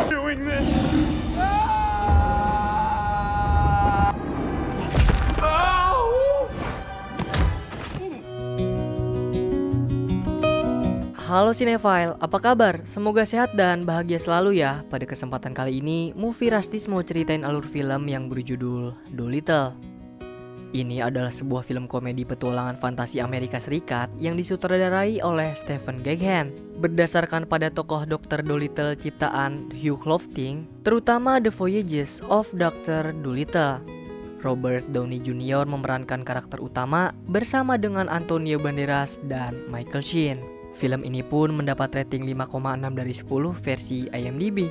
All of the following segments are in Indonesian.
Doing this. Halo Cinephile, apa kabar? Semoga sehat dan bahagia selalu ya. Pada kesempatan kali ini, Movie Rastis mau ceritain alur film yang berjudul Dolittle. Ini adalah sebuah film komedi petualangan fantasi Amerika Serikat yang disutradarai oleh Stephen Gaghan. Berdasarkan pada tokoh Dr. Dolittle ciptaan Hugh Lofting, terutama The Voyages of Dr. Dolittle. Robert Downey Jr. memerankan karakter utama bersama dengan Antonio Banderas dan Michael Sheen. Film ini pun mendapat rating 5,6 dari 10 versi IMDb.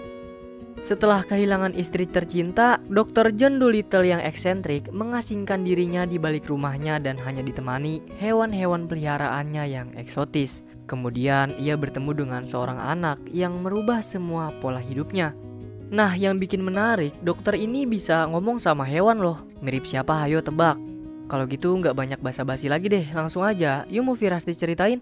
Setelah kehilangan istri tercinta, Dr. John Dolittle yang eksentrik mengasingkan dirinya di balik rumahnya dan hanya ditemani hewan-hewan peliharaannya yang eksotis. Kemudian ia bertemu dengan seorang anak yang merubah semua pola hidupnya. Nah, yang bikin menarik, dokter ini bisa ngomong sama hewan loh. Mirip siapa? Hayo tebak. Kalau gitu nggak banyak basa-basi lagi deh, langsung aja. Yuk Movie Rastis ceritain.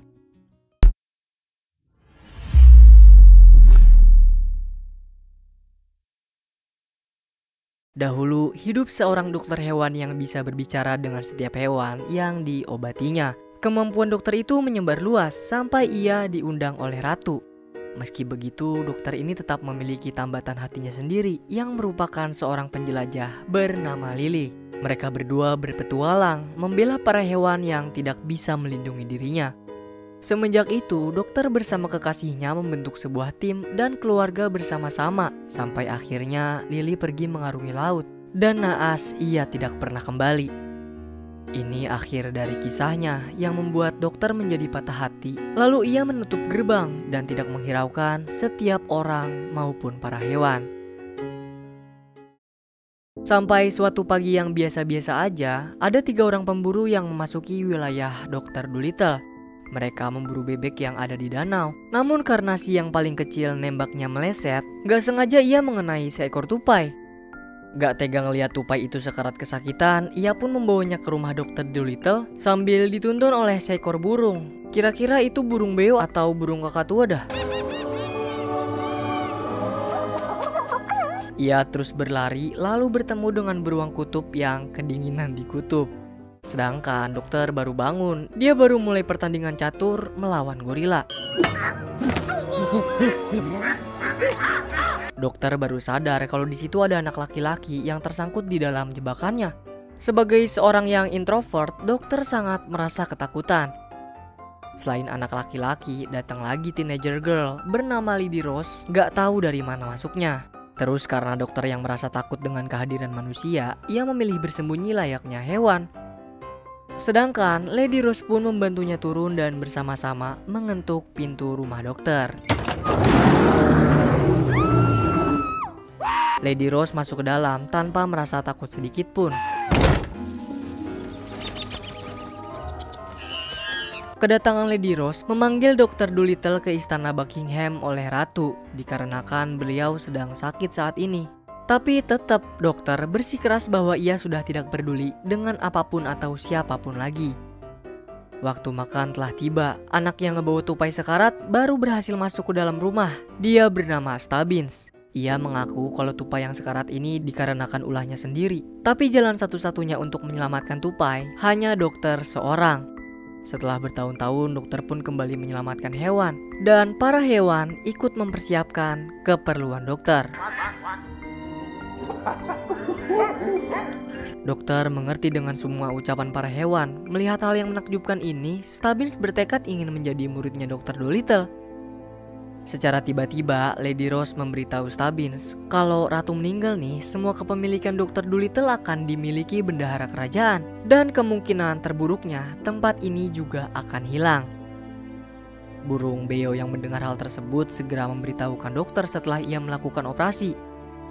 Dahulu, hidup seorang dokter hewan yang bisa berbicara dengan setiap hewan yang diobatinya. Kemampuan dokter itu menyebar luas sampai ia diundang oleh ratu. Meski begitu, dokter ini tetap memiliki tambatan hatinya sendiri yang merupakan seorang penjelajah bernama Lily. Mereka berdua berpetualang membela para hewan yang tidak bisa melindungi dirinya. Semenjak itu, dokter bersama kekasihnya membentuk sebuah tim dan keluarga bersama-sama. Sampai akhirnya Lily pergi mengarungi laut. Dan naas ia tidak pernah kembali. Ini akhir dari kisahnya yang membuat dokter menjadi patah hati. Lalu ia menutup gerbang dan tidak menghiraukan setiap orang maupun para hewan. Sampai suatu pagi yang biasa-biasa aja, ada 3 orang pemburu yang memasuki wilayah Dr. Dolittle. Mereka memburu bebek yang ada di danau. Namun karena si yang paling kecil nembaknya meleset, gak sengaja ia mengenai seekor tupai. Gak tega ngeliat tupai itu sekarat kesakitan, ia pun membawanya ke rumah Dr. Dolittle sambil dituntun oleh seekor burung. Kira-kira itu burung beo atau burung kakatua dah. Ia terus berlari lalu bertemu dengan beruang kutub yang kedinginan di kutub. Sedangkan dokter baru bangun, dia baru mulai pertandingan catur melawan gorila. Dokter baru sadar kalau di situ ada anak laki-laki yang tersangkut di dalam jebakannya. Sebagai seorang yang introvert, dokter sangat merasa ketakutan. Selain anak laki-laki, datang lagi teenager girl bernama Lady Rose, gak tahu dari mana masuknya. Terus karena dokter yang merasa takut dengan kehadiran manusia, ia memilih bersembunyi layaknya hewan. Sedangkan Lady Rose pun membantunya turun dan bersama-sama mengetuk pintu rumah dokter. Lady Rose masuk ke dalam tanpa merasa takut sedikit pun. Kedatangan Lady Rose memanggil Dr. Dolittle ke istana Buckingham oleh ratu, dikarenakan beliau sedang sakit saat ini. Tapi tetap dokter bersikeras bahwa ia sudah tidak peduli dengan apapun atau siapapun lagi. Waktu makan telah tiba, anak yang ngebawa tupai sekarat baru berhasil masuk ke dalam rumah. Dia bernama Stubbins. Ia mengaku kalau tupai yang sekarat ini dikarenakan ulahnya sendiri. Tapi jalan satu-satunya untuk menyelamatkan tupai hanya dokter seorang. Setelah bertahun-tahun, dokter pun kembali menyelamatkan hewan. Dan para hewan ikut mempersiapkan keperluan dokter. Dokter mengerti dengan semua ucapan para hewan. Melihat hal yang menakjubkan ini, Stubbins bertekad ingin menjadi muridnya Dr. Dolittle. Secara tiba-tiba, Lady Rose memberitahu Stubbins kalau ratu meninggal nih, semua kepemilikan Dr. Dolittle akan dimiliki bendahara kerajaan. Dan kemungkinan terburuknya, tempat ini juga akan hilang. Burung beo yang mendengar hal tersebut segera memberitahukan dokter setelah ia melakukan operasi.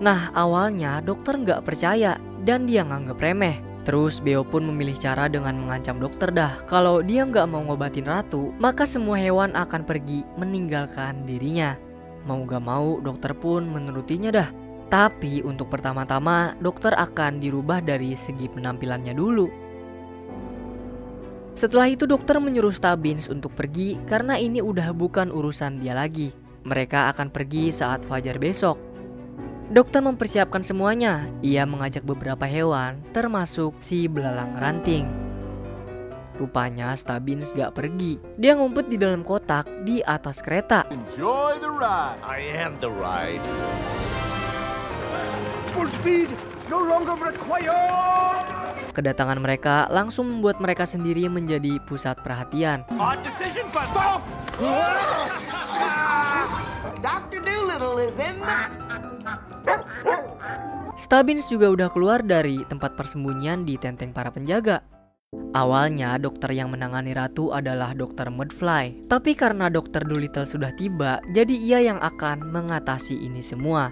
Nah, awalnya dokter nggak percaya dan dia nganggep remeh. Terus beo pun memilih cara dengan mengancam dokter dah. Kalau dia nggak mau ngobatin ratu, maka semua hewan akan pergi meninggalkan dirinya. Mau gak mau, dokter pun menurutinya dah. Tapi untuk pertama-tama, dokter akan dirubah dari segi penampilannya dulu. Setelah itu dokter menyuruh Stubbins untuk pergi karena ini udah bukan urusan dia lagi. Mereka akan pergi saat fajar besok. Dokter mempersiapkan semuanya. Ia mengajak beberapa hewan termasuk si belalang ranting. Rupanya Stubbins gak pergi. Dia ngumpet di dalam kotak di atas kereta. Enjoy the ride. I am the ride. Full speed, no longer required. Kedatangan mereka langsung membuat mereka sendiri menjadi pusat perhatian. Hard decision, but stop. Dr. Dolittle is in the... Stubbins juga udah keluar dari tempat persembunyian di tenteng para penjaga. Awalnya dokter yang menangani ratu adalah Dr. Mudfly. Tapi karena Dr. Dolittle sudah tiba, jadi ia yang akan mengatasi ini semua.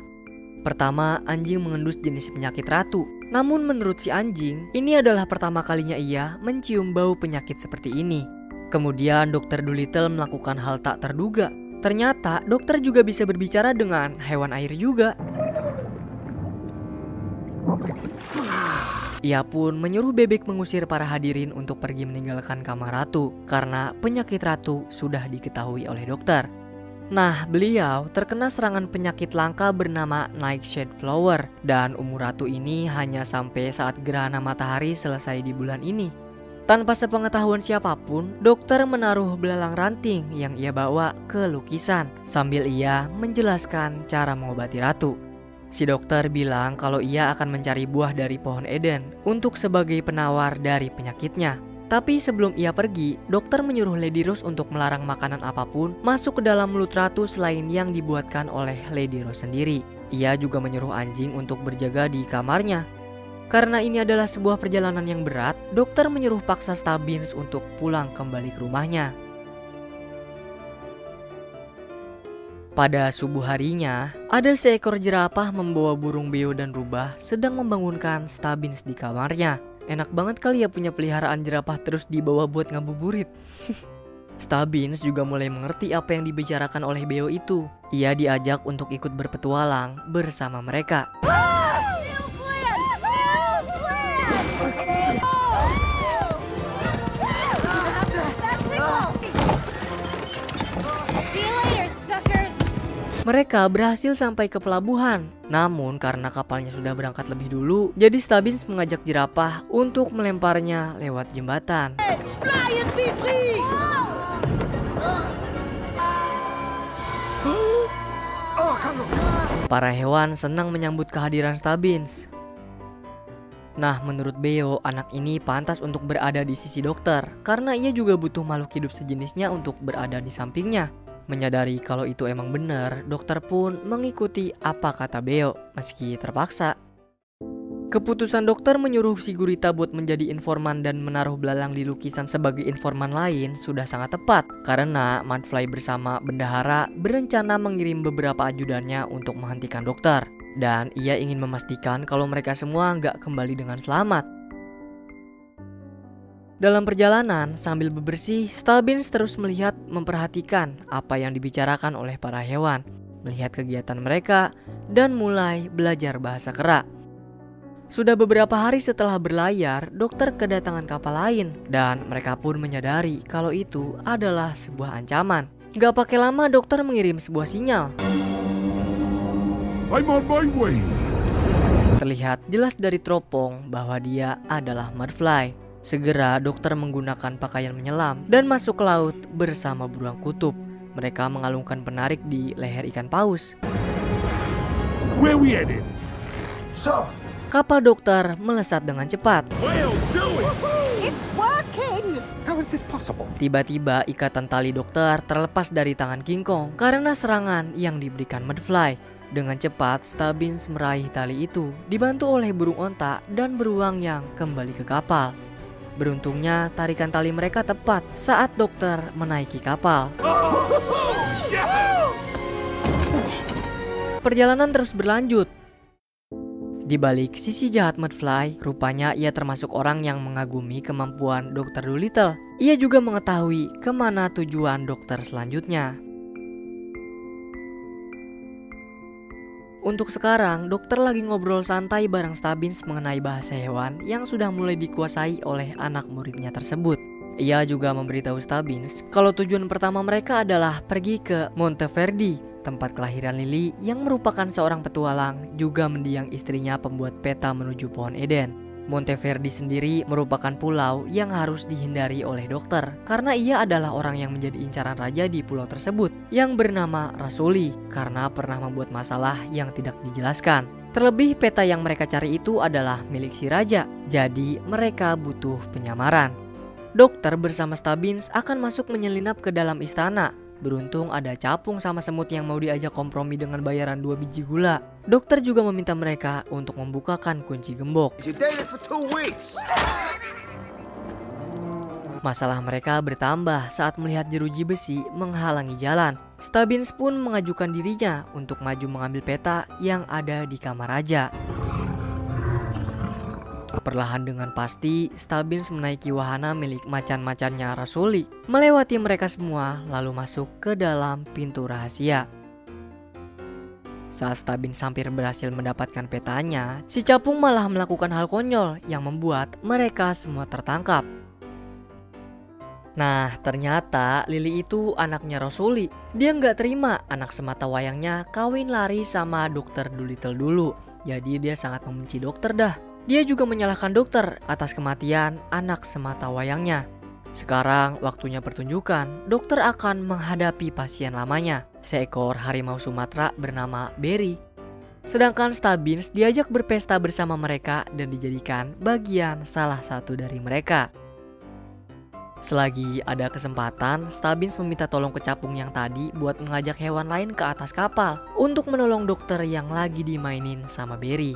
Pertama, anjing mengendus jenis penyakit ratu. Namun menurut si anjing, ini adalah pertama kalinya ia mencium bau penyakit seperti ini. Kemudian Dr. Dolittle melakukan hal tak terduga. Ternyata dokter juga bisa berbicara dengan hewan air juga. Ia pun menyuruh bebek mengusir para hadirin untuk pergi meninggalkan kamar ratu karena penyakit ratu sudah diketahui oleh dokter. Nah, beliau terkena serangan penyakit langka bernama Nightshade Flower dan umur ratu ini hanya sampai saat gerhana matahari selesai di bulan ini. Tanpa sepengetahuan siapapun, dokter menaruh belalang ranting yang ia bawa ke lukisan sambil ia menjelaskan cara mengobati ratu. Si dokter bilang kalau ia akan mencari buah dari pohon Eden untuk sebagai penawar dari penyakitnya. Tapi sebelum ia pergi, dokter menyuruh Lady Rose untuk melarang makanan apapun masuk ke dalam mulut ratu selain yang dibuatkan oleh Lady Rose sendiri. Ia juga menyuruh anjing untuk berjaga di kamarnya. Karena ini adalah sebuah perjalanan yang berat, dokter menyuruh paksa Stubbins untuk pulang kembali ke rumahnya. Pada subuh harinya, ada seekor jerapah membawa burung beo dan rubah sedang membangunkan Stubbins di kamarnya. Enak banget kali ya punya peliharaan jerapah terus dibawa buat ngabuburit. Stubbins juga mulai mengerti apa yang dibicarakan oleh beo itu. Ia diajak untuk ikut berpetualang bersama mereka. Mereka berhasil sampai ke pelabuhan. Namun karena kapalnya sudah berangkat lebih dulu, jadi Stubbins mengajak jerapah untuk melemparnya lewat jembatan. Para hewan senang menyambut kehadiran Stubbins. Nah, menurut Beo, anak ini pantas untuk berada di sisi dokter karena ia juga butuh makhluk hidup sejenisnya untuk berada di sampingnya. Menyadari kalau itu emang benar, dokter pun mengikuti apa kata Beo meski terpaksa. Keputusan dokter menyuruh si gurita buat menjadi informan dan menaruh belalang di lukisan sebagai informan lain sudah sangat tepat karena Mudfly bersama bendahara berencana mengirim beberapa ajudannya untuk menghentikan dokter. Dan ia ingin memastikan kalau mereka semua nggak kembali dengan selamat. Dalam perjalanan sambil bebersih, Stubbins terus memperhatikan apa yang dibicarakan oleh para hewan, melihat kegiatan mereka, dan mulai belajar bahasa kera. Sudah beberapa hari setelah berlayar, dokter kedatangan kapal lain, dan mereka pun menyadari kalau itu adalah sebuah ancaman. Gak pakai lama dokter mengirim sebuah sinyal. I'm on my way. Terlihat jelas dari teropong bahwa dia adalah Mudfly. Segera dokter menggunakan pakaian menyelam dan masuk ke laut bersama beruang kutub. Mereka mengalungkan penarik di leher ikan paus. Where we headed? So, Kapal dokter melesat dengan cepat. Well, do it. it's working! How is this possible? Tiba-tiba ikatan tali dokter terlepas dari tangan King Kong karena serangan yang diberikan Mudfly. Dengan cepat, Stubbins meraih tali itu, dibantu oleh burung onta dan beruang yang kembali ke kapal. Beruntungnya, tarikan tali mereka tepat saat dokter menaiki kapal. Perjalanan terus berlanjut. Di balik sisi jahat Mudfly, rupanya ia termasuk orang yang mengagumi kemampuan Dr. Dolittle. Ia juga mengetahui kemana tujuan dokter selanjutnya. Untuk sekarang, dokter lagi ngobrol santai bareng Stubbins mengenai bahasa hewan yang sudah mulai dikuasai oleh anak muridnya tersebut. Ia juga memberitahu Stubbins kalau tujuan pertama mereka adalah pergi ke Monteverdi, tempat kelahiran Lily yang merupakan seorang petualang juga mendiang istrinya pembuat peta menuju pohon Eden. Monteverdi sendiri merupakan pulau yang harus dihindari oleh dokter karena ia adalah orang yang menjadi incaran raja di pulau tersebut yang bernama Rasoli karena pernah membuat masalah yang tidak dijelaskan. Terlebih peta yang mereka cari itu adalah milik si raja, jadi mereka butuh penyamaran. Dokter bersama Stubbins akan masuk menyelinap ke dalam istana. Beruntung ada capung sama semut yang mau diajak kompromi dengan bayaran 2 biji gula. Dokter juga meminta mereka untuk membukakan kunci gembok. You dated for 2 weeks. Masalah mereka bertambah saat melihat jeruji besi menghalangi jalan. Stubbins pun mengajukan dirinya untuk maju mengambil peta yang ada di kamar raja. Perlahan dengan pasti, Stubbins menaiki wahana milik macan-macannya Rasoli, melewati mereka semua lalu masuk ke dalam pintu rahasia. Saat Stubbins hampir berhasil mendapatkan petanya, si capung malah melakukan hal konyol yang membuat mereka semua tertangkap. Nah, ternyata Lily itu anaknya Rasoli. Dia nggak terima anak semata wayangnya kawin lari sama Dokter Dolittle dulu. Jadi dia sangat membenci dokter dah. Dia juga menyalahkan dokter atas kematian anak semata wayangnya. Sekarang waktunya pertunjukan. Dokter akan menghadapi pasien lamanya, seekor harimau Sumatera bernama Berry. Sedangkan Stubbins diajak berpesta bersama mereka dan dijadikan bagian salah satu dari mereka. Selagi ada kesempatan, Stubbins meminta tolong ke capung yang tadi buat mengajak hewan lain ke atas kapal untuk menolong dokter yang lagi dimainin sama Berry.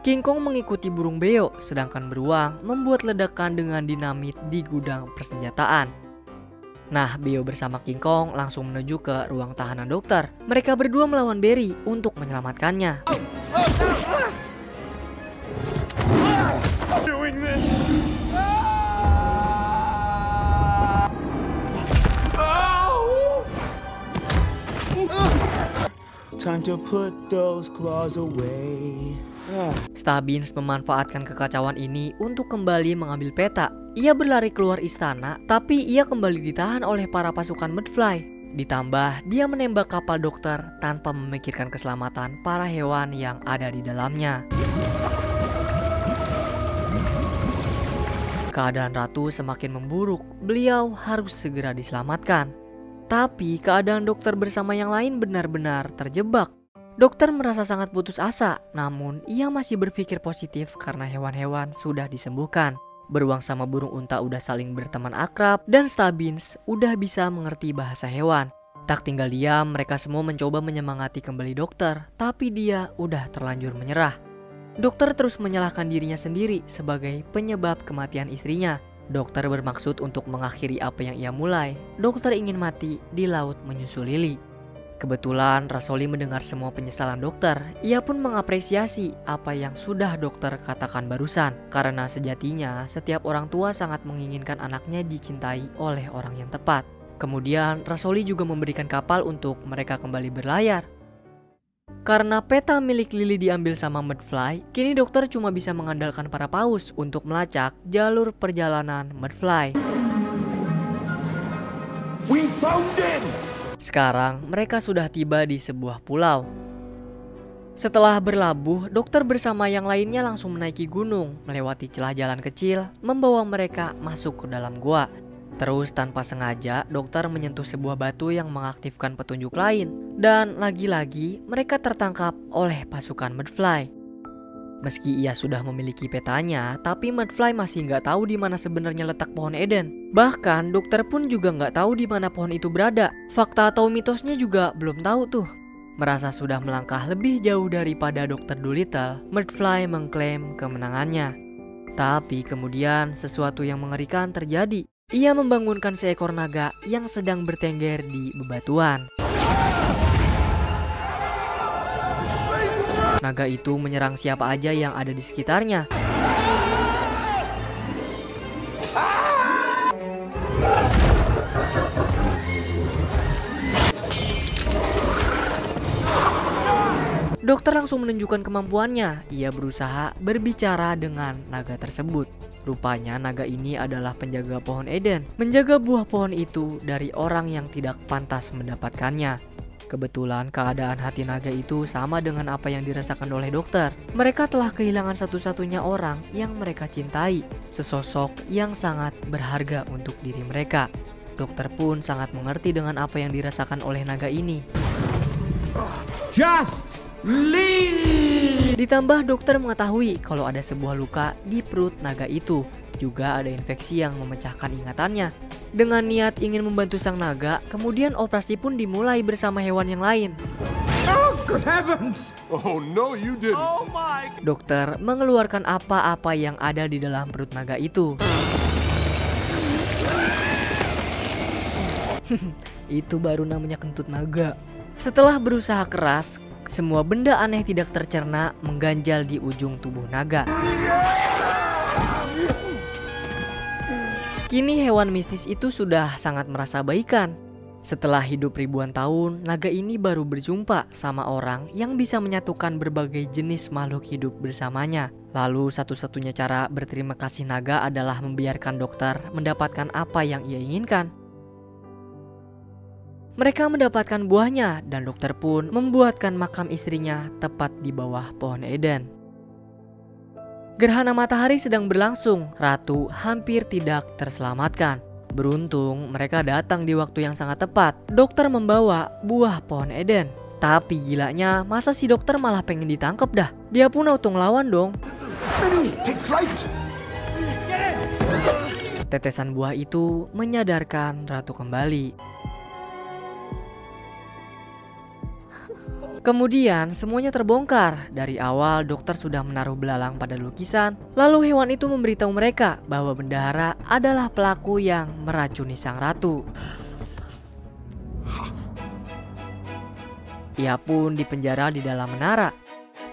King Kong mengikuti burung beo, sedangkan beruang membuat ledakan dengan dinamit di gudang persenjataan. Nah, beo bersama King Kong langsung menuju ke ruang tahanan dokter. Mereka berdua melawan Berry untuk menyelamatkannya. Time to put those claws away. Stubbins memanfaatkan kekacauan ini untuk kembali mengambil peta. Ia berlari keluar istana, tapi ia kembali ditahan oleh para pasukan Mudfly. Ditambah, dia menembak kapal dokter tanpa memikirkan keselamatan para hewan yang ada di dalamnya. Keadaan Ratu semakin memburuk, beliau harus segera diselamatkan. Tapi keadaan dokter bersama yang lain benar-benar terjebak. Dokter merasa sangat putus asa, namun ia masih berpikir positif karena hewan-hewan sudah disembuhkan. Beruang sama burung unta udah saling berteman akrab dan Stubbins udah bisa mengerti bahasa hewan. Tak tinggal diam, mereka semua mencoba menyemangati kembali dokter, tapi dia udah terlanjur menyerah. Dokter terus menyalahkan dirinya sendiri sebagai penyebab kematian istrinya. Dokter bermaksud untuk mengakhiri apa yang ia mulai. Dokter ingin mati di laut menyusul Lily. Kebetulan Rasoli mendengar semua penyesalan dokter. Ia pun mengapresiasi apa yang sudah dokter katakan barusan. Karena sejatinya setiap orang tua sangat menginginkan anaknya dicintai oleh orang yang tepat. Kemudian Rasoli juga memberikan kapal untuk mereka kembali berlayar. Karena peta milik Lily diambil sama Mudfly, kini dokter cuma bisa mengandalkan para paus untuk melacak jalur perjalanan Mudfly. We found him! Sekarang mereka sudah tiba di sebuah pulau. Setelah berlabuh, dokter bersama yang lainnya langsung menaiki gunung, melewati celah jalan kecil, membawa mereka masuk ke dalam gua. Terus tanpa sengaja, dokter menyentuh sebuah batu yang mengaktifkan petunjuk lain. Dan lagi-lagi mereka tertangkap oleh pasukan Mudfly. Meski ia sudah memiliki petanya, tapi Mudfly masih nggak tahu di mana sebenarnya letak pohon Eden. Bahkan dokter pun juga nggak tahu di mana pohon itu berada. Fakta atau mitosnya juga belum tahu tuh. Merasa sudah melangkah lebih jauh daripada Dokter Dolittle, Mudfly mengklaim kemenangannya. Tapi kemudian sesuatu yang mengerikan terjadi. Ia membangunkan seekor naga yang sedang bertengger di bebatuan. Naga itu menyerang siapa aja yang ada di sekitarnya. Dokter langsung menunjukkan kemampuannya. Ia berusaha berbicara dengan naga tersebut. Rupanya naga ini adalah penjaga pohon Eden, menjaga buah pohon itu dari orang yang tidak pantas mendapatkannya. Kebetulan keadaan hati naga itu sama dengan apa yang dirasakan oleh dokter. Mereka telah kehilangan satu-satunya orang yang mereka cintai, sesosok yang sangat berharga untuk diri mereka. Dokter pun sangat mengerti dengan apa yang dirasakan oleh naga ini. Just leave! Ditambah dokter mengetahui kalau ada sebuah luka di perut naga itu. Juga ada infeksi yang memecahkan ingatannya. Dengan niat ingin membantu sang naga, kemudian operasi pun dimulai bersama hewan yang lain. Oh, good heavens! Oh, no, you didn't. Oh my... Dokter mengeluarkan apa-apa yang ada di dalam perut naga itu. Itu baru namanya kentut naga. Setelah berusaha keras, semua benda aneh tidak tercerna mengganjal di ujung tubuh naga. Kini hewan mistis itu sudah sangat merasa baikan. Setelah hidup ribuan tahun, naga ini baru berjumpa sama orang yang bisa menyatukan berbagai jenis makhluk hidup bersamanya. Lalu satu-satunya cara berterima kasih naga adalah membiarkan dokter mendapatkan apa yang ia inginkan. Mereka mendapatkan buahnya dan dokter pun membuatkan makam istrinya tepat di bawah pohon Eden. Gerhana matahari sedang berlangsung, ratu hampir tidak terselamatkan. Beruntung mereka datang di waktu yang sangat tepat. Dokter membawa buah pohon Eden. Tapi gilanya, masa si dokter malah pengen ditangkap dah? Dia pun auto ngelawan dong. Minnie, take flight! Tetesan buah itu menyadarkan ratu kembali. Kemudian semuanya terbongkar. Dari awal dokter sudah menaruh belalang pada lukisan. Lalu hewan itu memberitahu mereka bahwa bendahara adalah pelaku yang meracuni sang ratu. Ia pun dipenjara di dalam menara.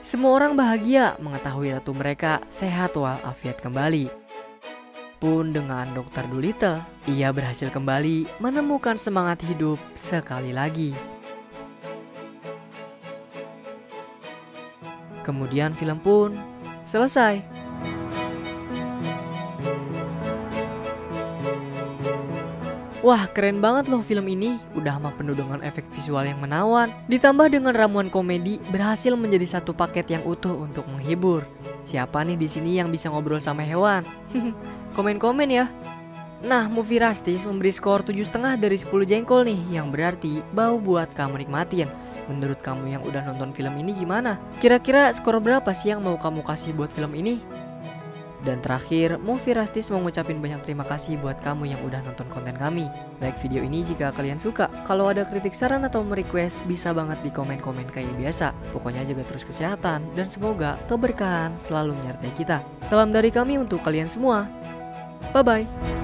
Semua orang bahagia mengetahui ratu mereka sehat walafiat kembali. Pun dengan Dr. Dolittle, ia berhasil kembali menemukan semangat hidup sekali lagi. Kemudian film pun selesai. Wah, keren banget loh film ini. Udah mah penuh dengan efek visual yang menawan, ditambah dengan ramuan komedi, berhasil menjadi satu paket yang utuh untuk menghibur. Siapa nih di sini yang bisa ngobrol sama hewan? Komen-komen ya. Nah, Movie Rastis memberi skor 7,5 dari 10 jengkol nih, yang berarti bau buat kamu nikmatin. Menurut kamu yang udah nonton film ini gimana? Kira-kira skor berapa sih yang mau kamu kasih buat film ini? Dan terakhir, Movie Rastis mau ngucapin banyak terima kasih buat kamu yang udah nonton konten kami. Like video ini jika kalian suka. Kalau ada kritik, saran, atau request, bisa banget di komen-komen kayak biasa. Pokoknya jaga terus kesehatan, dan semoga keberkahan selalu menyertai kita. Salam dari kami untuk kalian semua. Bye-bye.